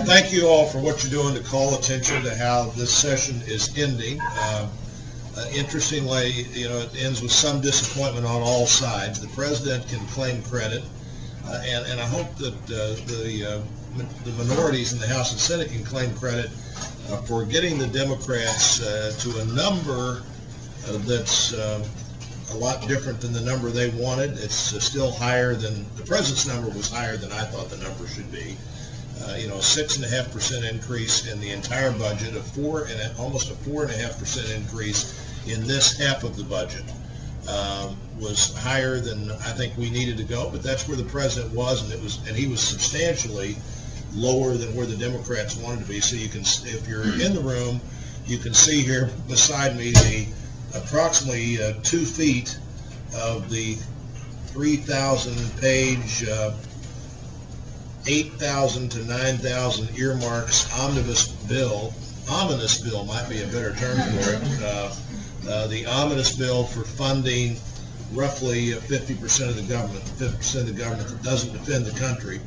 Well, thank you all for what you're doing to call attention to how this session is ending. Interestingly, it ends with some disappointment on all sides. The president can claim credit, and I hope that the minorities in the House and Senate can claim credit for getting the Democrats to a number that's a lot different than the number they wanted. It's still higher than, the president's number was higher than I thought the number should be. A 6.5% increase in the entire budget, almost a 4.5% increase in this half of the budget was higher than I think we needed to go. But that's where the president was, and he was substantially lower than where the Democrats wanted to be. So you can, if you're in the room, you can see here beside me the approximately 2 feet of the 3,000 page 8,000 to 9,000 earmarks ominous bill might be a better term for it. The ominous bill for funding roughly 50% of the government, 50% of the government that doesn't defend the country.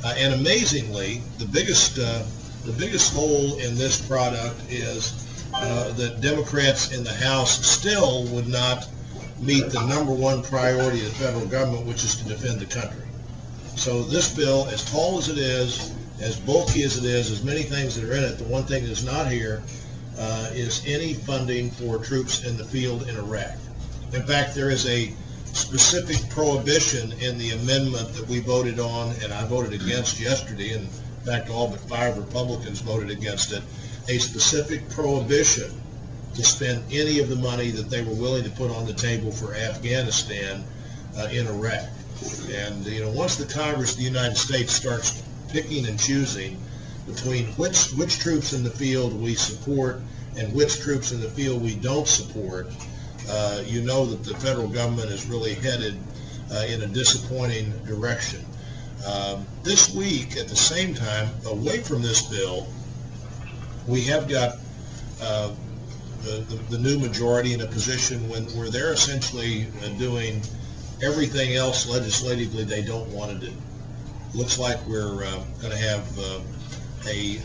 And amazingly, the biggest hole in this product is that Democrats in the House still would not meet the #1 priority of the federal government, which is to defend the country. So this bill, as tall as it is, as bulky as it is, as many things that are in it, the one thing that's not here is any funding for troops in the field in Iraq. In fact, there is a specific prohibition in the amendment that we voted on, and I voted against yesterday, and in fact all but 5 Republicans voted against it, a specific prohibition to spend any of the money that they were willing to put on the table for Afghanistan in Iraq. And once the Congress of the United States starts picking and choosing between which troops in the field we support and which troops in the field we don't support, you know that the federal government is really headed in a disappointing direction. This week, at the same time, away from this bill, we have got the new majority in a position where they're essentially doing everything else legislatively they don't want to do. Looks like we're going to have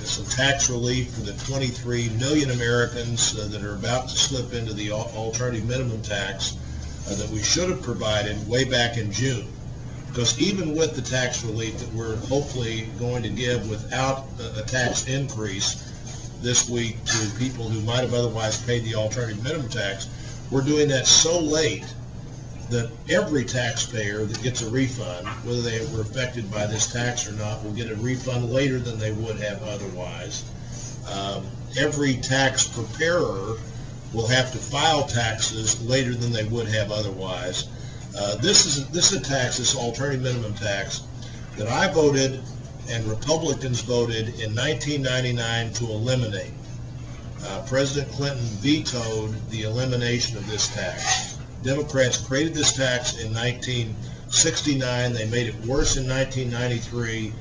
some tax relief for the 23 million Americans that are about to slip into the alternative minimum tax that we should have provided way back in June. Because even with the tax relief that we're hopefully going to give without a tax increase this week to people who might have otherwise paid the alternative minimum tax, we're doing that so late that every taxpayer that gets a refund, whether they were affected by this tax or not, will get a refund later than they would have otherwise. Every tax preparer will have to file taxes later than they would have otherwise. This is a tax, this alternative minimum tax, that I voted and Republicans voted in 1999 to eliminate. President Clinton vetoed the elimination of this tax. Democrats created this tax in 1969. They made it worse in 1993.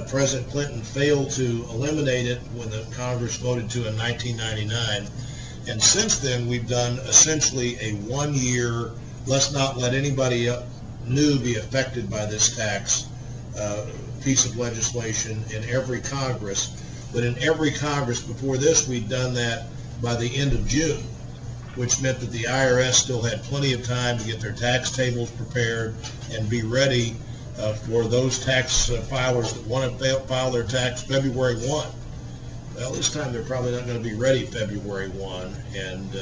President Clinton failed to eliminate it when the Congress voted to in 1999. And since then, we've done essentially a 1-year, let's not let anybody new be affected by this tax piece of legislation in every Congress. But in every Congress before this, we'd done that by the end of June, which meant that the IRS still had plenty of time to get their tax tables prepared and be ready for those tax filers that want to file their tax February 1. Well, this time they're probably not going to be ready February 1. And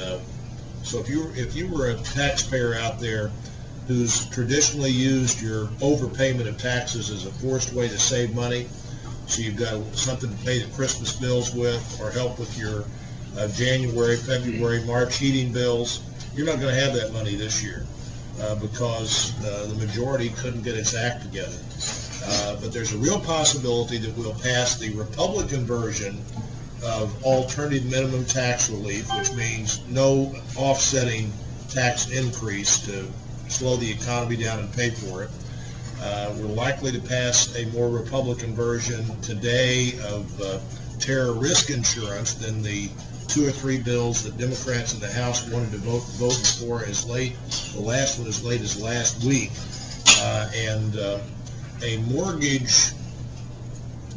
so if you were a taxpayer out there who's traditionally used your overpayment of taxes as a forced way to save money, so you've got something to pay the Christmas bills with or help with your January, February, March heating bills, you're not going to have that money this year because the majority couldn't get its act together. But there's a real possibility that we'll pass the Republican version of alternative minimum tax relief, which means no offsetting tax increase to slow the economy down and pay for it. We're likely to pass a more Republican version today of terror risk insurance than the 2 or 3 bills that Democrats in the House wanted to vote for as late, the last one as late as last week, and a mortgage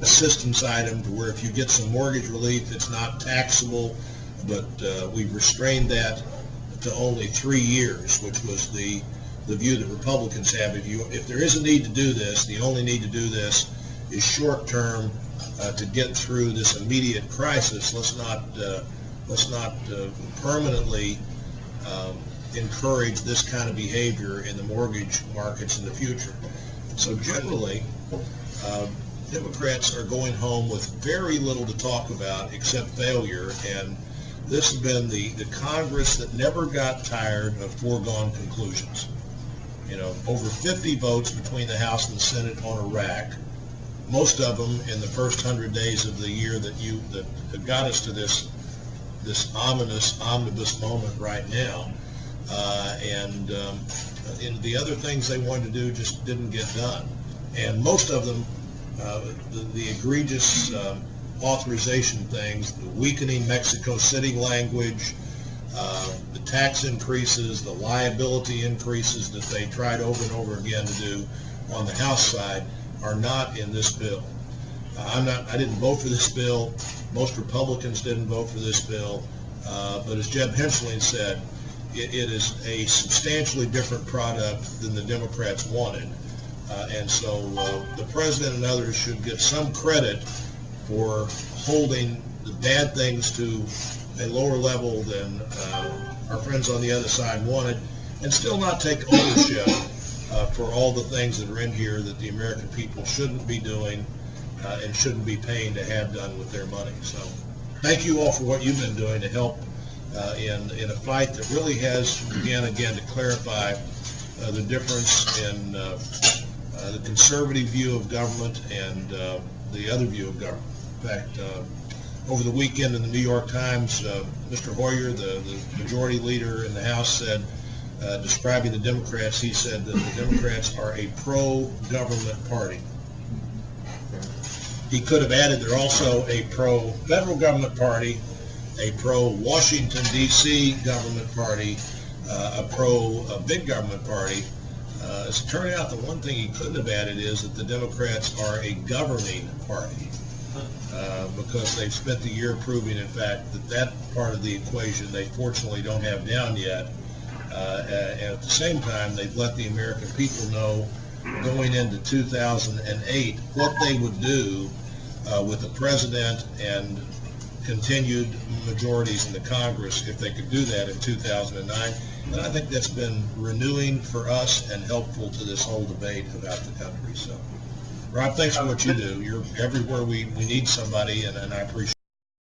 assistance item to where if you get some mortgage relief, it's not taxable, but we've restrained that to only 3 years, which was the view that Republicans have. If there is a need to do this, the only need to do this is short term to get through this immediate crisis. Let's not permanently encourage this kind of behavior in the mortgage markets in the future. So generally, Democrats are going home with very little to talk about except failure, and this has been the Congress that never got tired of foregone conclusions. You know, over 50 votes between the House and the Senate on Iraq, most of them in the first 100 days of the year that got us to this ominous omnibus moment right now, and the other things they wanted to do just didn't get done, and most of them, the egregious authorization things, the weakening Mexico City language, the tax increases, the liability increases that they tried over and over again to do on the House side are not in this bill. I didn't vote for this bill. Most Republicans didn't vote for this bill. But as Jeb Henschling said, it is a substantially different product than the Democrats wanted. And so the president and others should get some credit for holding the bad things to a lower level than our friends on the other side wanted, and still not take ownership for all the things that are in here that the American people shouldn't be doing and shouldn't be paying to have done with their money. So thank you all for what you've been doing to help in a fight that really has began again to clarify the difference in the conservative view of government and the other view of government. In fact, over the weekend in the New York Times, Mr. Hoyer, the majority leader in the House, said, describing the Democrats, he said that the Democrats are a pro-government party. He could have added they're also a pro-federal government party, a pro-Washington, D.C. government party, a pro-big government party. As it turned out, the one thing he couldn't have added is that the Democrats are a governing party, because they've spent the year proving, in fact, that part of the equation they fortunately don't have down yet. And at the same time, they've let the American people know going into 2008 what they would do with the president and continued majorities in the Congress if they could do that in 2009. And I think that's been renewing for us and helpful to this whole debate about the country. So, Rob, thanks for what you do. You're everywhere we need somebody, and I appreciate it.